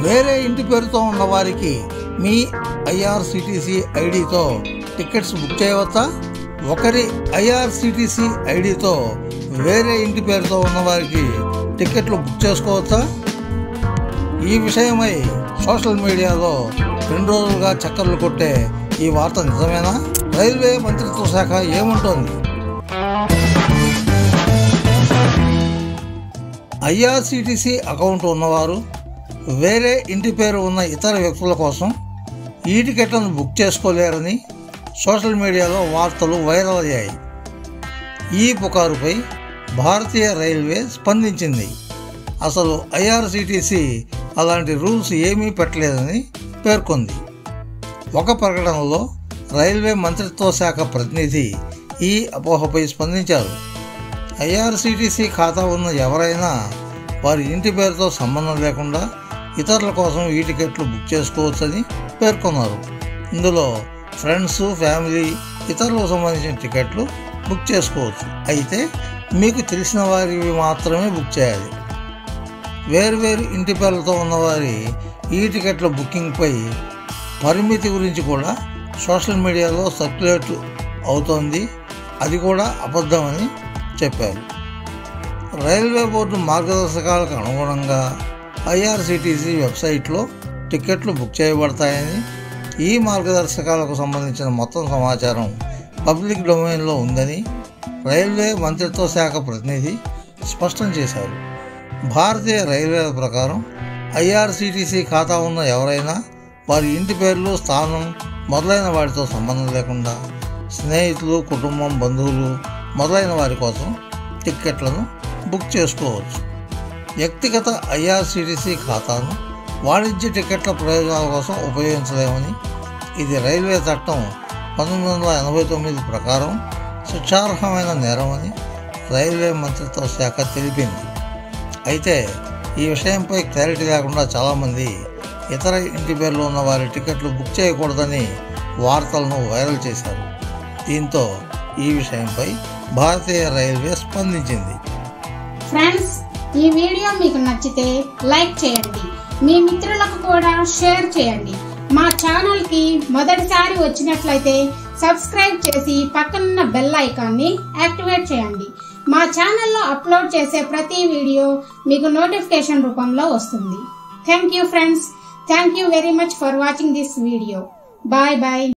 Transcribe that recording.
వేరే ఇంటి పేరుతో ఉన్న వారికి మీ ఐఆర్సిటిసి ఐడితో టికెట్స్ బుక్ చేయవచ్చా? ఒకరి ఐఆర్సిటిసి ఐడితో వేరే ఇంటి పేరుతో ఉన్న వారికి టికెట్లు బుక్ చేసుకోవచ్చా? ఈ విషయమై సోషల్ మీడియాలో 2 రోజులుగా చక్కర్లు కొట్టే ఈ వార్త నిజమేనా? రైల్వే మంత్రిత్వ శాఖ ఏమంటోంది? ఐఆర్సిటిసి అకౌంట్ ఉన్నవారు వేరే ఇంటి పేరు ఉన్న ఇతర వ్యక్తుల కోసం ఈ టికెట్లను బుక్ చేసుకోలేరని సోషల్ మీడియాలో వార్తలు వైరల్ అయ్యాయి. ఈ పుకారుపై భారతీయ రైల్వే స్పందించింది. అసలు ఐఆర్సిటిసి అలాంటి రూల్స్ ఏమీ పెట్టలేదని పేర్కొంది. ఒక ప్రకటనలో రైల్వే మంత్రిత్వ శాఖ ప్రతినిధి ఈ అపోహపై స్పందించారు. ఐఆర్సిటిసి ఖాతా ఉన్న ఎవరైనా వారి ఇంటి పేరుతో సంబంధం లేకుండా ఇతరుల కోసం ఈ టికెట్లు బుక్ చేసుకోవచ్చని పేర్కొన్నారు. ఇందులో ఫ్రెండ్స్, ఫ్యామిలీ, ఇతరులకు సంబంధించిన టికెట్లు బుక్ చేసుకోవచ్చు. అయితే మీకు తెలిసిన వారివి మాత్రమే బుక్ చేయాలి. వేర్వేరు ఇంటి పేర్లతో ఉన్నవారి ఈ టికెట్ల బుకింగ్పై పరిమితి గురించి కూడా సోషల్ మీడియాలో సర్క్యులేట్ అవుతోంది. అది కూడా అబద్ధమని చెప్పారు. రైల్వే బోర్డు మార్గదర్శకాలకు అనుగుణంగా ఐఆర్సిటిసి వెబ్సైట్లో టికెట్లు బుక్ చేయబడతాయని, ఈ మార్గదర్శకాలకు సంబంధించిన మొత్తం సమాచారం పబ్లిక్ డొమైన్లో ఉందని రైల్వే మంత్రిత్వ శాఖ ప్రతినిధి స్పష్టం చేశారు. భారతీయ రైల్వేల ప్రకారం ఐఆర్సిటిసి ఖాతా ఉన్న ఎవరైనా వారి ఇంటి పేర్లు, స్థానం మొదలైన వాటితో సంబంధం లేకుండా స్నేహితులు, కుటుంబం, బంధువులు మొదలైన వారి కోసం టిక్కెట్లను బుక్ చేసుకోవచ్చు. వ్యక్తిగత ఐఆర్సిటిసి ఖాతాను వాణిజ్య టికెట్ల ప్రయోజనాల కోసం ఉపయోగించలేమని, ఇది రైల్వే చట్టం 1989 ప్రకారం శిక్షార్హమైన నేరమని రైల్వే మంత్రిత్వ శాఖ తెలిపింది. అయితే ఈ విషయంపై క్లారిటీ లేకుండా చాలామంది ఇతర ఇంటి పేర్లు ఉన్న వారి టికెట్లు బుక్ చేయకూడదని వార్తలను వైరల్ చేశారు. దీంతో ఈ విషయంపై భారతీయ రైల్వే స్పందించింది. ఫ్రెండ్స్, ఈ వీడియో మీకు నచ్చితే లైక్ చేయండి, మీ మిత్రులకు కూడా షేర్ చేయండి. మా ఛానల్ కి మొదటిసారి వచ్చినట్లయితే సబ్స్క్రైబ్ చేసి పక్కనున్న బెల్ ఐకాన్ని యాక్టివేట్ చేయండి. మా ఛానల్లో అప్లోడ్ చేసే ప్రతి వీడియో మీకు నోటిఫికేషన్ రూపంలో వస్తుంది. Thank you friends. Thank you very much for watching this video. Bye bye.